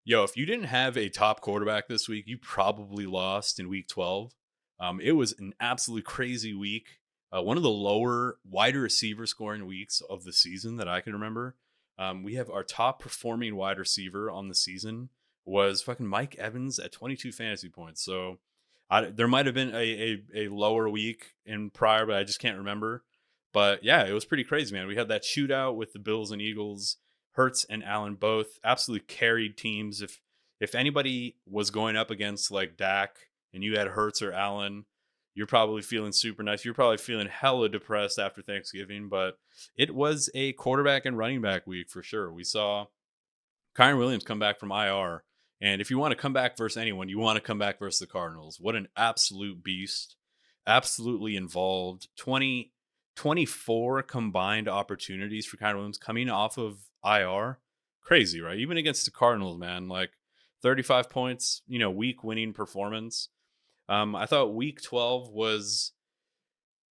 Yo, if you didn't have a top quarterback this week, you probably lost in week 12. It was an absolutely crazy week. One of the lower, wider receiver scoring weeks of the season that I can remember. We have our top performing wide receiver on the season was fucking Mike Evans at 22 fantasy points. So there might have been a lower week in prior, but I just can't remember. But yeah, it was pretty crazy, man. We had that shootout with the Bills and Eagles. Hurts and Allen both absolutely carried teams. If anybody was going up against like Dak and you had Hurts or Allen, you're probably feeling super nice. You're probably feeling hella depressed after Thanksgiving, but it was a quarterback and running back week for sure. We saw Kyron Williams come back from IR. And if you want to come back versus anyone, you want to come back versus the Cardinals. What an absolute beast. Absolutely involved. 24 combined opportunities for Kyron Williams coming off of IR. Crazy, right? Even against the Cardinals, man. Like 35 points, week winning performance. I thought week 12 was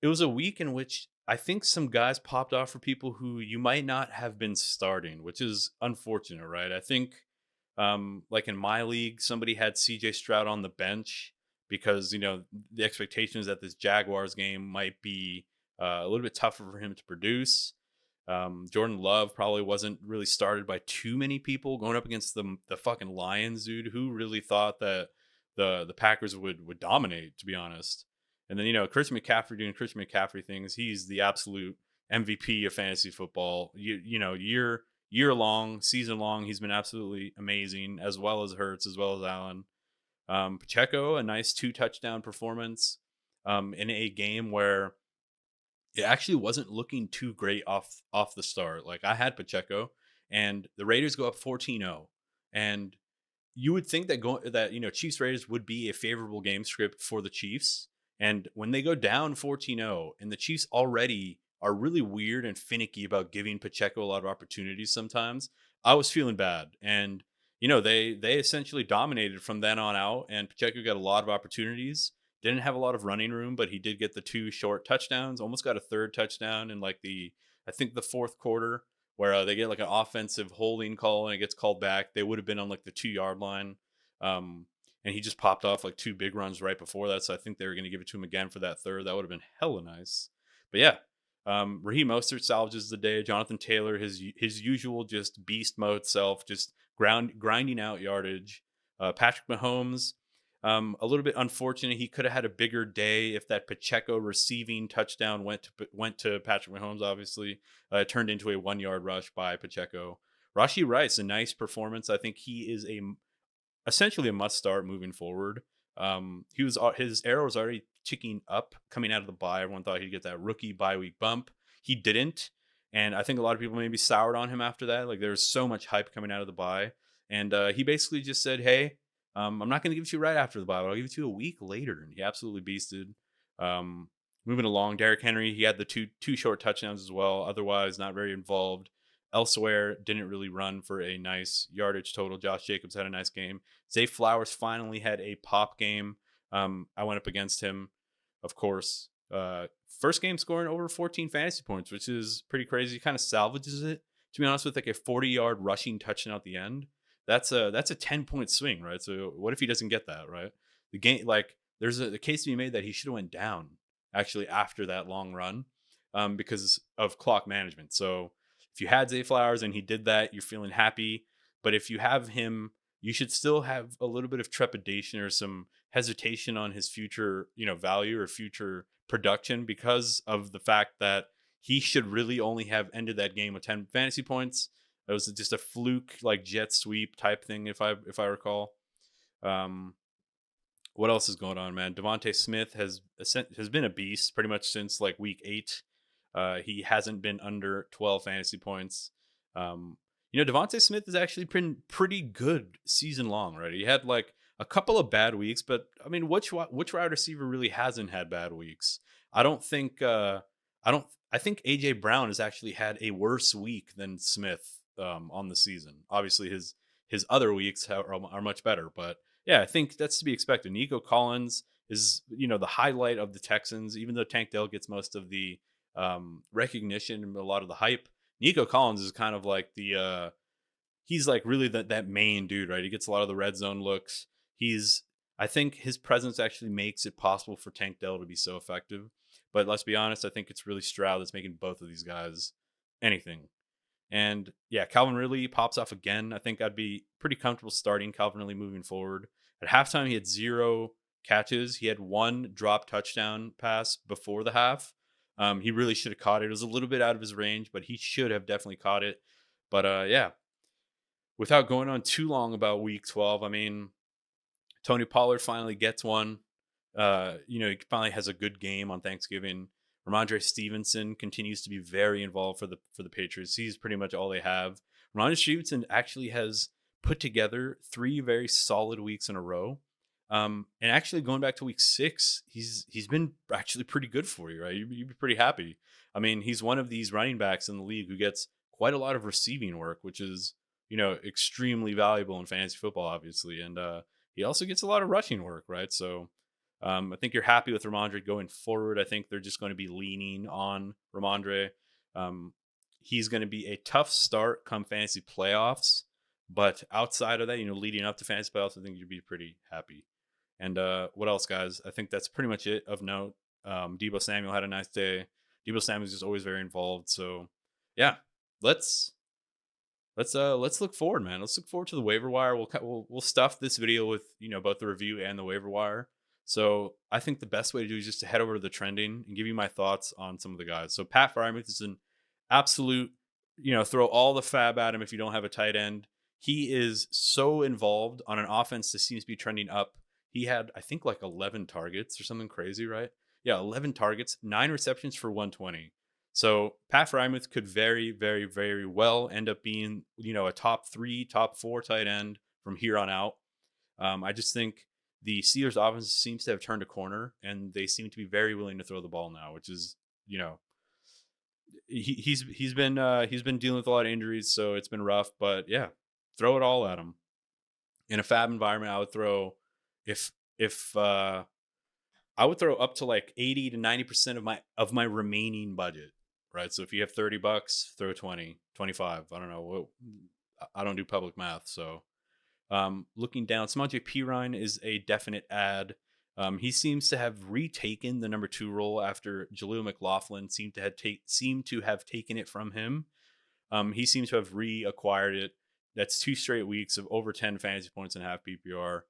a week in which I think some guys popped off for people who you might not have been starting, which is unfortunate, right? I think, like in my league, somebody had CJ Stroud on the bench because, the expectation is that this Jaguars game might be a little bit tougher for him to produce. Jordan Love probably wasn't really started by too many people going up against the fucking Lions, dude. Who really thought that the Packers would dominate, to be honest? And then Christian McCaffrey doing Christian McCaffrey things. He's the absolute MVP of fantasy football. Year long, season long. He's been absolutely amazing, as well as Hurts, as well as Allen. Pacheco, a nice 2 touchdown performance in a game where it actually wasn't looking too great off the start. Like I had Pacheco, and the Raiders go up 14-0, and you would think that Chiefs Raiders would be a favorable game script for the Chiefs. And when they go down 14-0, and the Chiefs already are really weird and finicky about giving Pacheco a lot of opportunities sometimes, I was feeling bad. And they essentially dominated from then on out, and Pacheco got a lot of opportunities. Didn't have a lot of running room, but he did get the 2 short touchdowns. Almost got a third touchdown in like I think the fourth quarter, where they get like an offensive holding call and it gets called back. They would have been on like the 2 yard line. And he just popped off like 2 big runs right before that. So I think they were going to give it to him again for that third. That would have been hella nice. But yeah, Raheem Mostert salvages the day. Jonathan Taylor, his usual just beast mode self, just grinding out yardage. Patrick Mahomes, a little bit unfortunate. He could have had a bigger day if that Pacheco receiving touchdown went to Patrick Mahomes. Obviously, it turned into a 1 yard rush by Pacheco. Rashee Rice, a nice performance. I think he is essentially a must start moving forward. His arrow was already ticking up coming out of the bye. Everyone thought he'd get that rookie bye week bump. He didn't, and I think a lot of people maybe soured on him after that. Like there's so much hype coming out of the bye, and he basically just said, "Hey, I'm not going to give it to you right after the bye, but I'll give it to you a week later." And he absolutely beasted. Moving along, Derrick Henry, he had the two short touchdowns as well. Otherwise, not very involved. Elsewhere, didn't really run for a nice yardage total. Josh Jacobs had a nice game. Zay Flowers finally had a pop game. I went up against him, of course. First game scoring over 14 fantasy points, which is pretty crazy. Kind of salvages it, to be honest, with like a 40-yard rushing touchdown at the end. That's a 10-point swing, right? So what if he doesn't get that, right? The game, like, there's a case to be made that he should have went down actually after that long run, because of clock management. So if you had Zay Flowers and he did that, you're feeling happy. But if you have him, you should still have a little bit of trepidation or some hesitation on his future, value or future production, because of the fact that he should really only have ended that game with 10 fantasy points. It was just a fluke, like jet sweep type thing, if I recall. What else is going on, man? Devontae Smith has been a beast pretty much since like week 8. He hasn't been under 12 fantasy points. Devontae Smith has actually been pretty good season long, right? He had like a couple of bad weeks, but I mean, which wide receiver really hasn't had bad weeks? I don't think. I think AJ Brown has actually had a worse week than Smith on the season. Obviously, his other weeks are much better, but yeah, I think that's to be expected. Nico Collins is the highlight of the Texans, even though Tank Dell gets most of the recognition and a lot of the hype. Nico Collins is kind of like the he's like really that main dude, right? He gets a lot of the red zone looks. He's I think his presence actually makes it possible for Tank Dell to be so effective. But let's be honest, I think it's really Stroud that's making both of these guys anything. And yeah, Calvin Ridley pops off again. I think I'd be pretty comfortable starting Calvin Ridley moving forward. At halftime, he had 0 catches. He had 1 drop touchdown pass before the half. He really should have caught it. It was a little bit out of his range, but he should have definitely caught it. But yeah, without going on too long about week 12, I mean, Tony Pollard finally gets one. He finally has a good game on Thanksgiving. Ramondre Stevenson continues to be very involved for the Patriots. He's pretty much all they have. Ramondre Stevenson actually has put together 3 very solid weeks in a row. And actually going back to week 6, he's been actually pretty good for you, right? You'd be pretty happy. I mean, he's one of these running backs in the league who gets quite a lot of receiving work, which is, extremely valuable in fantasy football, obviously. And he also gets a lot of rushing work, right? So I think you're happy with Ramondre going forward. I think they're just going to be leaning on Ramondre. Um, he's going to be a tough start come fantasy playoffs, but outside of that, leading up to fantasy playoffs, I think you'd be pretty happy. And what else, guys? I think that's pretty much it of note. Deebo Samuel had a nice day. Deebo Samuel's just always very involved. So yeah, let's let's look forward, man. Let's look forward to the waiver wire. We'll stuff this video with both the review and the waiver wire. So I think the best way to do is just to head over to the trending and give you my thoughts on some of the guys. So Pat Freirmuth is an absolute, throw all the fab at him if you don't have a tight end. He is so involved on an offense that seems to be trending up. He had, I think, like 11 targets or something crazy, right? Yeah, 11 targets, 9 receptions for 120. So Pat Freirmuth could very, very, very well end up being, a top 3, top 4 tight end from here on out. I just think the Steelers offense seems to have turned a corner, and they seem to be very willing to throw the ball now, which is, he's been dealing with a lot of injuries, so it's been rough. But yeah, throw it all at him. In a fab environment, I would throw if I would throw up to like 80 to 90% of my remaining budget, right? So if you have $30, throw 20, 25. I don't know. I don't do public math, so looking down, Samaje Perine is a definite add. He seems to have retaken the number 2 role after Jalil McLaughlin seemed to have taken it from him. He seems to have reacquired it. That's 2 straight weeks of over 10 fantasy points and half PPR.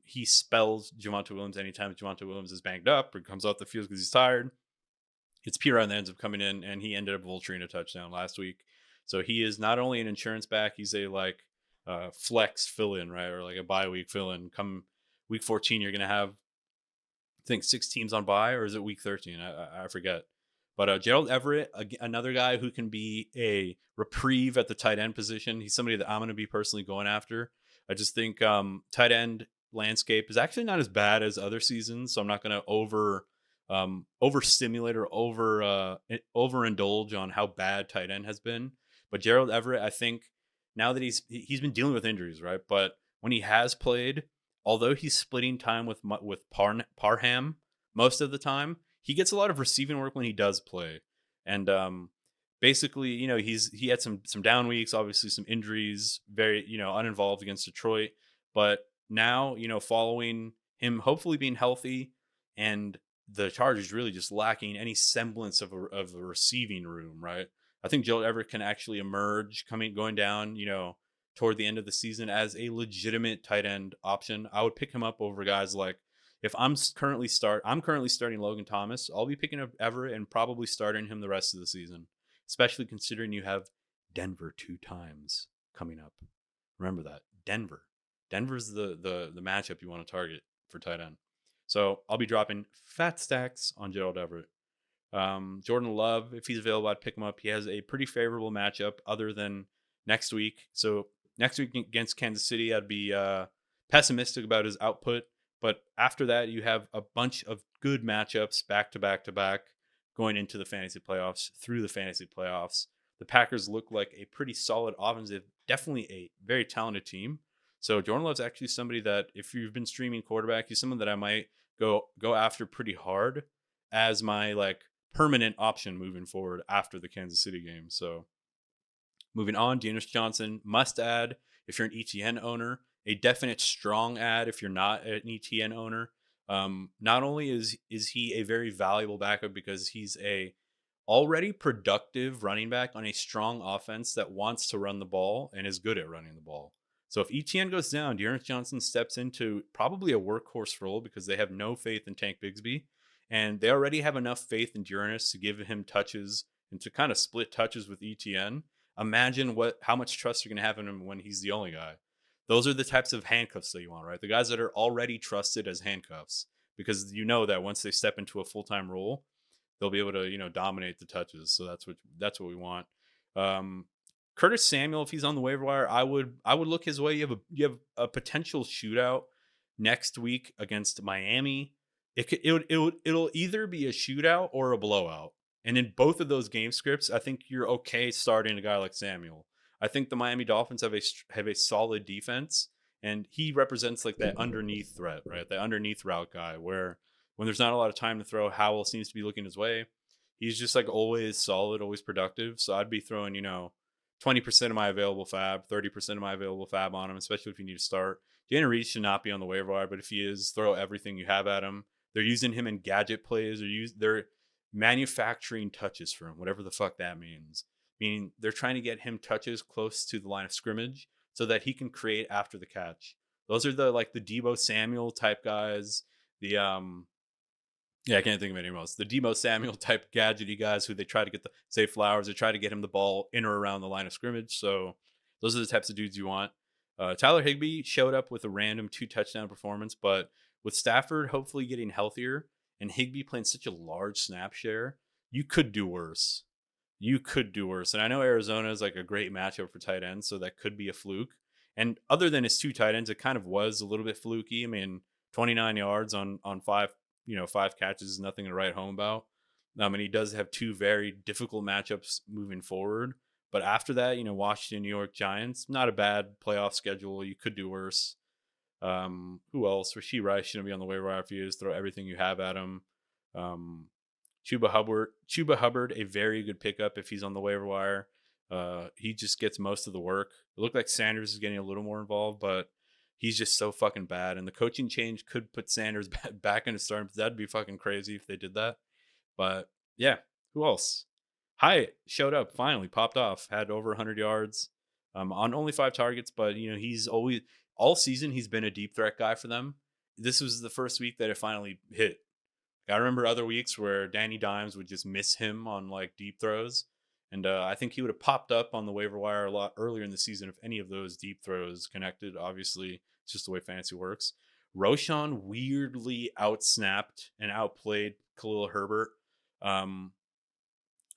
He spells Javonte Williams anytime Javonte Williams is banged up or comes off the field because he's tired. It's Perine that ends up coming in, and he ended up vulturing a touchdown last week. So he is not only an insurance back, he's a flex fill-in, right? Or like a bye week fill-in. Come week 14, you're going to have, I think, 6 teams on bye, or is it week 13? I forget. But Gerald Everett, another guy who can be a reprieve at the tight end position. He's somebody that I'm going to be personally going after. I just think tight end landscape is actually not as bad as other seasons, so I'm not going to overstimulate or overindulge on how bad tight end has been. But Gerald Everett, I think, now that he's been dealing with injuries, right? But when he has played, although he's splitting time with Parham most of the time, he gets a lot of receiving work when he does play. And basically, he had some down weeks, obviously some injuries, very, uninvolved against Detroit. But now, following him hopefully being healthy and the Chargers really just lacking any semblance of a receiving room, right? I think Gerald Everett can actually emerge going down, toward the end of the season as a legitimate tight end option. I would pick him up over guys like, if I'm currently starting Logan Thomas, I'll be picking up Everett and probably starting him the rest of the season, especially considering you have Denver 2 times coming up. Remember that. Denver's the matchup you want to target for tight end. So I'll be dropping fat stacks on Gerald Everett. Jordan Love, if he's available, I'd pick him up. He has a pretty favorable matchup other than next week. So next week against Kansas City, I'd be pessimistic about his output. But after that, you have a bunch of good matchups back to back to back going into the fantasy playoffs, through the fantasy playoffs. The Packers look like a pretty solid offensive, definitely a very talented team. So Jordan Love's actually somebody that, if you've been streaming quarterback, he's someone that I might go after pretty hard as my permanent option moving forward after the Kansas City game. So Moving on, Jonas Johnson, must add if you're an ETN owner, a definite strong add if you're not an ETN owner. Not only is he a very valuable backup because he's a already productive running back on a strong offense that wants to run the ball and is good at running the ball. So if ETN goes down, Dearness Johnson steps into probably a workhorse role because they have no faith in Tank Bigsby. And they already have enough faith in Dearness to give him touches and to kind of split touches with ETN. Imagine how much trust you're going to have in him when he's the only guy. Those are the types of handcuffs that you want, right? The guys that are already trusted as handcuffs because you know that once they step into a full-time role, they'll be able to dominate the touches. So that's what we want. Um, Curtis Samuel, if he's on the waiver wire, I would look his way. You have a potential shootout next week against Miami. It'll either be a shootout or a blowout. And in both of those game scripts, I think you're okay starting a guy like Samuel. I think the Miami Dolphins have a solid defense, and he represents like that underneath threat, right? That underneath route guy where when there's not a lot of time to throw, Howell seems to be looking his way. He's just like always solid, always productive. So I'd be throwing, 20% of my available fab, 30% of my available fab on him, especially if you need to start. Jayden Reed should not be on the waiver wire, but if he is, throw everything you have at him. They're using him in gadget plays, they're manufacturing touches for him, whatever the fuck that means. Meaning they're trying to get him touches close to the line of scrimmage so that he can create after the catch. Those are the Debo Samuel type guys. The Yeah, I can't think of anyone else. The Debo Samuel type gadgety guys who they try to get the say Flowers, they try to get him the ball in or around the line of scrimmage. So those are the types of dudes you want. Tyler Higbee showed up with a random 2 touchdown performance, but with Stafford hopefully getting healthier and Higbee playing such a large snap share, you could do worse. You could do worse. And I know Arizona is like a great matchup for tight ends, so that could be a fluke. And other than his 2 tight ends, it kind of was a little bit fluky. I mean, 29 yards on 5 catches is nothing to write home about. And he does have 2 very difficult matchups moving forward. But after that, Washington, New York Giants, not a bad playoff schedule. You could do worse. Who else? Rashee Rice shouldn't be on the waiver wire if you just throw everything you have at him. Chuba Hubbard, a very good pickup if he's on the waiver wire. He just gets most of the work. It looked like Sanders is getting a little more involved, but he's just so fucking bad. And the coaching change could put Sanders back into starting. That'd be fucking crazy if they did that. But yeah, who else? Hyatt showed up, finally popped off, had over 100 yards on only 5 targets, but he's always all season he's been a deep threat guy for them. This was the first week that it finally hit. I remember other weeks where Danny Dimes would just miss him on like deep throws. And I think he would have popped up on the waiver wire a lot earlier in the season if any of those deep throws connected. Obviously, it's just the way fantasy works. Roshon weirdly outsnapped and outplayed Khalil Herbert.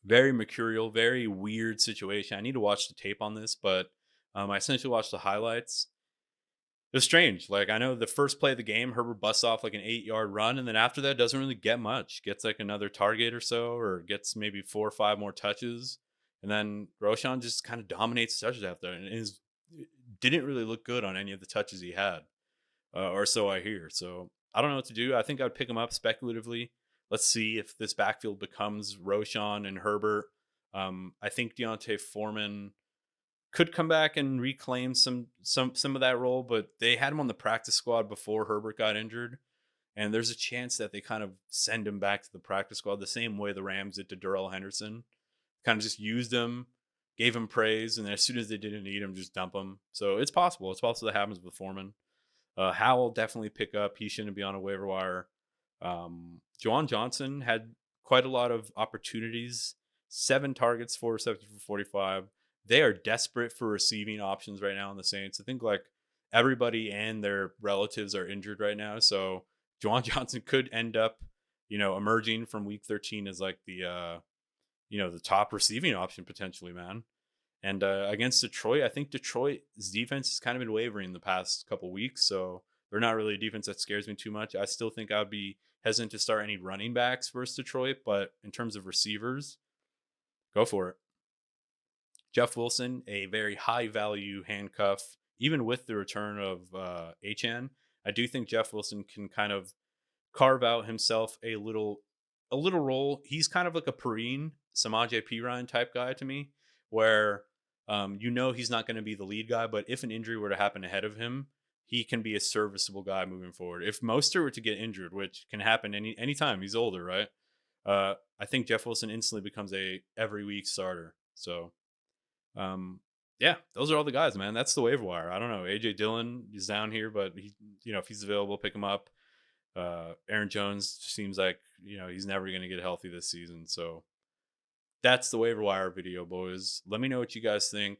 Very mercurial, very weird situation. I need to watch the tape on this, but I essentially watched the highlights. It was strange. Like, I know the first play of the game, Herbert busts off like an 8-yard run, and then after that doesn't really get much. Gets like another target or so, or gets maybe 4 or 5 more touches. And then Roshon just kind of dominates touches after and didn't really look good on any of the touches he had. Or so I hear. So I don't know what to do. I think I'd pick him up speculatively. Let's see if this backfield becomes Roshon and Herbert. I think Deontay Foreman could come back and reclaim some of that role, but they had him on the practice squad before Herbert got injured, and there's a chance that they kind of send him back to the practice squad the same way the Rams did to Darrell Henderson. Kind of just used him, gave him praise, and then as soon as they didn't need him, just dump him. So it's possible. It's possible that happens with Foreman. Howell definitely pick up. He shouldn't be on a waiver wire. Juwan Johnson had quite a lot of opportunities. 7 targets, 4 receptions for 45. They are desperate for receiving options right now in the Saints. I think like everybody and their relatives are injured right now. So Juwan Johnson could end up, emerging from week 13 as like the top receiving option potentially, man. And against Detroit, I think Detroit's defense has kind of been wavering the past couple weeks. So they're not really a defense that scares me too much. I still think I would be hesitant to start any running backs versus Detroit. But in terms of receivers, go for it. Jeff Wilson, a very high value handcuff, even with the return of Achan. I do think Jeff Wilson can kind of carve out himself a little role. He's kind of like a Samaje Perine type guy to me, where He's not going to be the lead guy, but if an injury were to happen ahead of him, he can be a serviceable guy moving forward. If Mostert were to get injured, which can happen anytime, he's older, right? I think Jeff Wilson instantly becomes a every week starter. So, yeah, those are all the guys, man. That's the waiver wire. I don't know. AJ Dillon is down here, but if he's available, pick him up. Aaron Jones seems like he's never going to get healthy this season. So that's the waiver wire video, boys. Let me know what you guys think.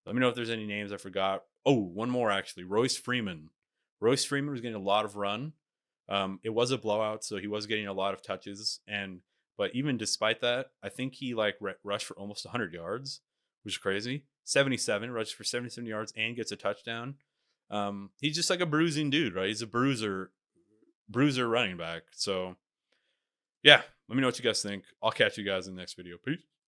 Let me know if there's any names I forgot. Oh, one more actually. Royce Freeman. Royce Freeman was getting a lot of run. It was a blowout, so he was getting a lot of touches. But even despite that, I think he rushed for almost 100 yards, which is crazy. 77 rushed for 77 yards and gets a touchdown. He's just like a bruising dude, right? He's a bruiser running back. So yeah, let me know what you guys think. I'll catch you guys in the next video. Peace.